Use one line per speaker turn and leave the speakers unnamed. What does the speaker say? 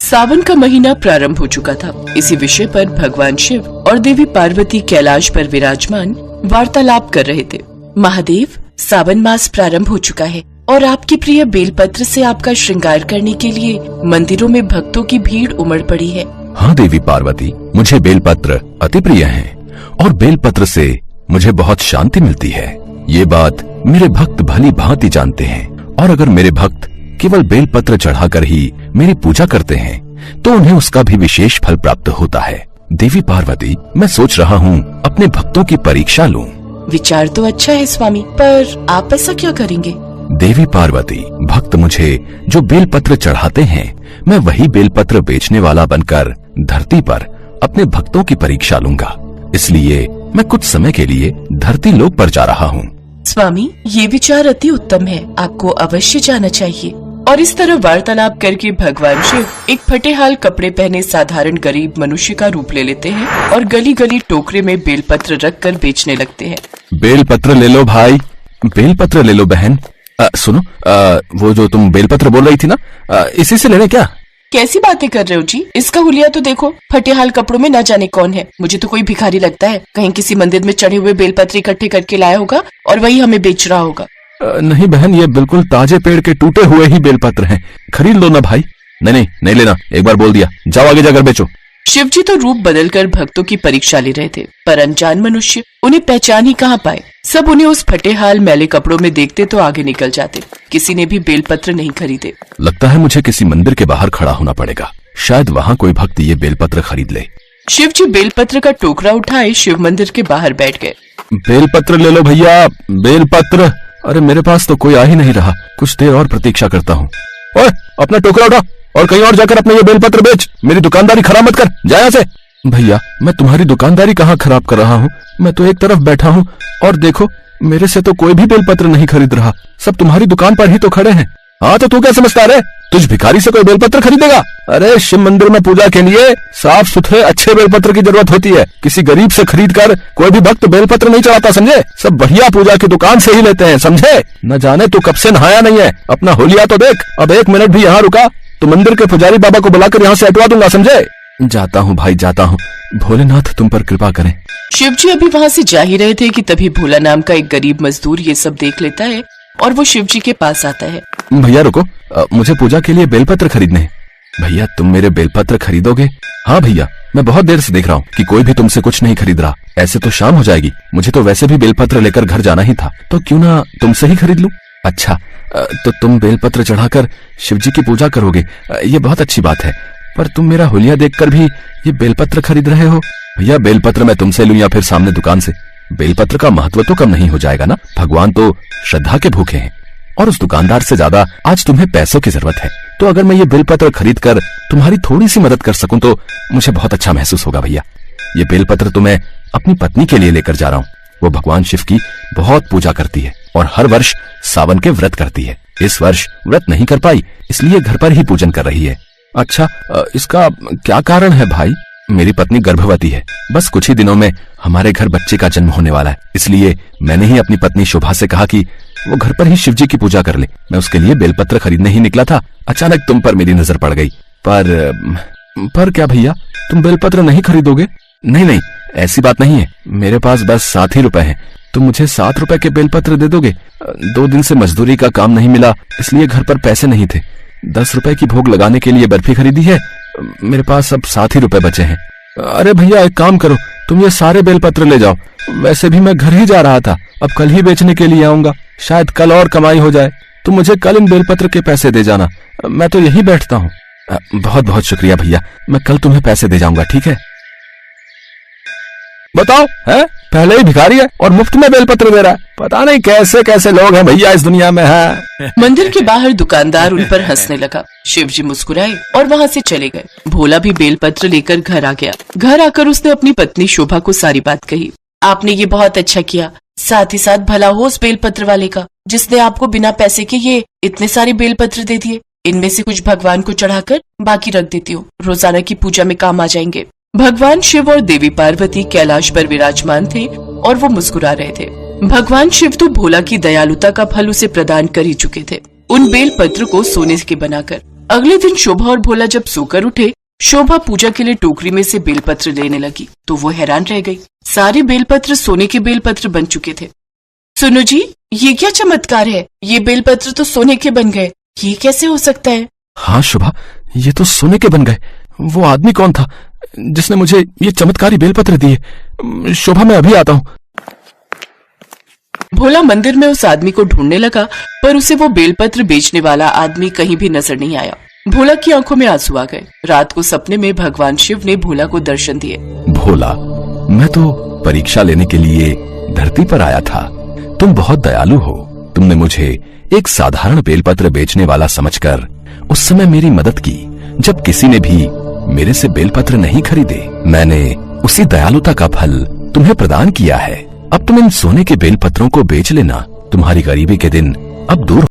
सावन का महीना प्रारंभ हो चुका था। इसी विषय पर भगवान शिव और देवी पार्वती कैलाश पर विराजमान वार्तालाप कर रहे थे। महादेव, सावन मास प्रारंभ हो चुका है और आपकी प्रिय बेलपत्र से आपका श्रृंगार करने के लिए मंदिरों में भक्तों की भीड़ उमड़ पड़ी है।
हाँ देवी पार्वती, मुझे बेलपत्र अति प्रिय है और बेलपत्र से मुझे बहुत शांति मिलती है। ये बात मेरे भक्त भली भांति जानते हैं और अगर मेरे भक्त केवल बेलपत्र चढ़ाकर ही मेरी पूजा करते हैं तो उन्हें उसका भी विशेष फल प्राप्त होता है। देवी पार्वती, मैं सोच रहा हूँ अपने भक्तों की परीक्षा लूं।
विचार तो अच्छा है स्वामी, पर आप ऐसा क्या करेंगे?
देवी पार्वती, भक्त मुझे जो बेलपत्र चढ़ाते हैं मैं वही बेलपत्र बेचने वाला बनकर धरती पर अपने भक्तों की परीक्षा लूंगा। इसलिए मैं कुछ समय के लिए धरती लोक पर जा रहा हूँ।
स्वामी, ये विचार अति उत्तम है, आपको अवश्य जाना चाहिए। और इस तरह वार्तालाप करके भगवान शिव एक फटेहाल कपड़े पहने साधारण गरीब मनुष्य का रूप ले लेते हैं और गली गली टोकरे में बेलपत्र रखकर बेचने लगते हैं।
बेलपत्र ले लो भाई, बेलपत्र ले लो बहन। सुनो, वो जो तुम बेलपत्र बोल रही थी ना, इसी से लेने क्या?
कैसी बातें कर रहे हो जी? इसका हुलिया तो देखो, फटेहाल कपड़ों में न जाने कौन है। मुझे तो कोई भिखारी लगता है, कहीं किसी मंदिर में चढ़े हुए बेलपत्र इकट्ठे करके लाया होगा और वही हमें बेच रहा होगा।
नहीं बहन, ये बिल्कुल ताजे पेड़ के टूटे हुए ही बेलपत्र हैं। खरीद लो ना भाई। नहीं लेना, एक बार बोल दिया, जाओ आगे जाकर बेचो।
शिवजी तो रूप बदलकर भक्तों की परीक्षा ले रहे थे, पर अनजान मनुष्य उन्हें पहचान ही कहाँ पाए। सब उन्हें उस फटेहाल मैले कपड़ों में देखते तो आगे निकल जाते। किसी ने भी बेलपत्र नहीं खरीदे।
लगता है मुझे किसी मंदिर के बाहर खड़ा होना पड़ेगा, शायद वहाँ कोई भक्त ये बेलपत्र खरीद ले।
शिवजी बेलपत्र का टोकरा उठाए शिव मंदिर के बाहर बैठ गए।
बेलपत्र ले लो भैया, बेलपत्र। अरे मेरे पास तो कोई आ ही नहीं रहा, कुछ देर और प्रतीक्षा करता हूँ। ओए, अपना टोकरा उठा और कहीं और जाकर अपने ये बेलपत्र बेच, मेरी दुकानदारी खराब मत कर, जा यहाँ से। भैया, मैं तुम्हारी दुकानदारी कहाँ खराब कर रहा हूँ? मैं तो एक तरफ बैठा हूँ और देखो, मेरे से तो कोई भी बेलपत्र नहीं खरीद रहा, सब तुम्हारी दुकान पर ही तो खड़े हैं। हाँ तो तू क्या समझता है? तुझ भिखारी से कोई बेलपत्र खरीदेगा? अरे शिव मंदिर में पूजा के लिए साफ सुथरे अच्छे बेलपत्र की जरूरत होती है। किसी गरीब से खरीद कर कोई भी भक्त बेलपत्र नहीं चढ़ाता, समझे? सब बढ़िया पूजा की दुकान से ही लेते हैं, समझे? न जाने तू कब से नहाया नहीं है, अपना होलिया तो देख। अब एक मिनट भी यहाँ रुका तो मंदिर के पुजारी बाबा को बुलाकर यहाँ से हटवा दूंगा, समझे? जाता हूँ भाई, जाता हूँ। भोलेनाथ तुम पर कृपा करें।
शिवजी अभी वहाँ से जा ही रहे थे कि तभी भोला नाम का एक गरीब मजदूर ये सब देख लेता है और वो शिवजी के पास आता है।
भैया रुको, मुझे पूजा के लिए बेलपत्र खरीदने हैं। भैया, तुम मेरे बेलपत्र खरीदोगे? हाँ भैया, मैं बहुत देर से देख रहा हूँ कि कोई भी तुमसे कुछ नहीं खरीद रहा। ऐसे तो शाम हो जाएगी, मुझे तो वैसे भी बेलपत्र लेकर घर जाना ही था, तो क्यों ना तुमसे ही खरीद लूं। अच्छा, तो तुम बेलपत्र चढ़ाकर शिवजी की पूजा करोगे, ये बहुत अच्छी बात है। पर तुम मेरा हुलिया देखकर भी ये बेलपत्र खरीद रहे हो। भैया, बेलपत्र मैं तुमसे लूं या फिर सामने दुकान से, बेलपत्र का महत्व तो कम नहीं हो जाएगा ना। भगवान तो श्रद्धा के भूखे हैं और उस दुकानदार से ज्यादा आज तुम्हें पैसों की जरूरत है। तो अगर मैं ये बेलपत्र खरीद कर तुम्हारी थोड़ी सी मदद कर सकूं तो मुझे बहुत अच्छा महसूस होगा। भैया, ये बेलपत्र तो मैं अपनी पत्नी के लिए लेकर जा रहा हूँ। वो भगवान शिव की बहुत पूजा करती है और हर वर्ष सावन के व्रत करती है। इस वर्ष व्रत नहीं कर पाई, इसलिए घर पर ही पूजन कर रही है। अच्छा, इसका क्या कारण है भाई? मेरी पत्नी गर्भवती है, बस कुछ ही दिनों में हमारे घर बच्चे का जन्म होने वाला है, इसलिए मैंने ही अपनी पत्नी शोभा से कहा कि वो घर पर ही शिवजी की पूजा कर ले। मैं उसके लिए बेलपत्र खरीदने ही निकला था, अचानक तुम पर मेरी नजर पड़ गई। पर क्या भैया, तुम बेलपत्र नहीं खरीदोगे? नहीं, ऐसी बात नहीं है, मेरे पास बस 7 ही रुपए हैं। तुम मुझे 7 रुपए के बेलपत्र दे दोगे? 2 दिन से मजदूरी का काम नहीं मिला, इसलिए घर पर पैसे नहीं थे। 10 रुपए की भोग लगाने के लिए बर्फी खरीदी है, मेरे पास अब 7 ही रुपए बचे हैं। अरे भैया, एक काम करो, तुम ये सारे बेलपत्र ले जाओ। वैसे भी मैं घर ही जा रहा था, अब कल ही बेचने के लिए आऊंगा, शायद कल और कमाई हो जाए। तुम मुझे कल इन बेलपत्र के पैसे दे जाना, मैं तो यही बैठता हूँ। बहुत बहुत शुक्रिया भैया, मैं कल तुम्हें पैसे दे जाऊंगा, ठीक है? बताओ, है पहले ही भिखारी है और मुफ्त में बेलपत्र दे रहा है। पता नहीं कैसे कैसे लोग हैं भैया इस दुनिया में है।
मंदिर के बाहर दुकानदार उन पर हंसने लगा। शिवजी मुस्कुराए और वहाँ से चले गए। भोला भी बेलपत्र लेकर घर आ गया। घर आकर उसने अपनी पत्नी शोभा को सारी बात कही। आपने ये बहुत अच्छा किया, साथ ही साथ भला हो उस बेलपत्र वाले का जिसने आपको बिना पैसे के ये इतने सारे बेलपत्र दे दिए। इनमें से कुछ भगवान को चढ़ाकर बाकी रख देती हूँ, रोजाना की पूजा में काम आ जाएंगे। भगवान शिव और देवी पार्वती कैलाश पर विराजमान थे और वो मुस्कुरा रहे थे। भगवान शिव तो भोला की दयालुता का फल उसे प्रदान कर ही चुके थे। उन बेल पत्र को सोने के बनाकर अगले दिन शोभा और भोला जब सोकर उठे, शोभा पूजा के लिए टोकरी में से बेलपत्र लेने लगी तो वो हैरान रह गई। सारे बेलपत्र सोने के बेलपत्र बन चुके थे। सुनो जी, ये क्या चमत्कार है? ये बेलपत्र तो सोने के बन गए, ये कैसे हो सकता है?
हाँ शुभा, ये तो सोने के बन गए। वो आदमी कौन था जिसने मुझे ये चमत्कारी बेलपत्र दिए? शोभा, मैं अभी आता हूँ।
भोला मंदिर में उस आदमी को ढूंढने लगा, पर उसे वो बेलपत्र बेचने वाला आदमी कहीं भी नजर नहीं आया। भोला की आंखों में आंसू आ गए। रात को सपने में भगवान शिव ने भोला को दर्शन दिए।
भोला, मैं तो परीक्षा लेने के लिए धरती पर आया था। तुम बहुत दयालु हो। तुमने मुझे एक साधारण बेलपत्र बेचने वाला समझकर उस समय मेरी मदद की जब किसी ने भी मेरे से बेलपत्र नहीं खरीदे। मैंने उसी दयालुता का फल तुम्हें प्रदान किया है। अब तुम इन सोने के बेलपत्रों को बेच लेना। तुम्हारी गरीबी के दिन अब दूर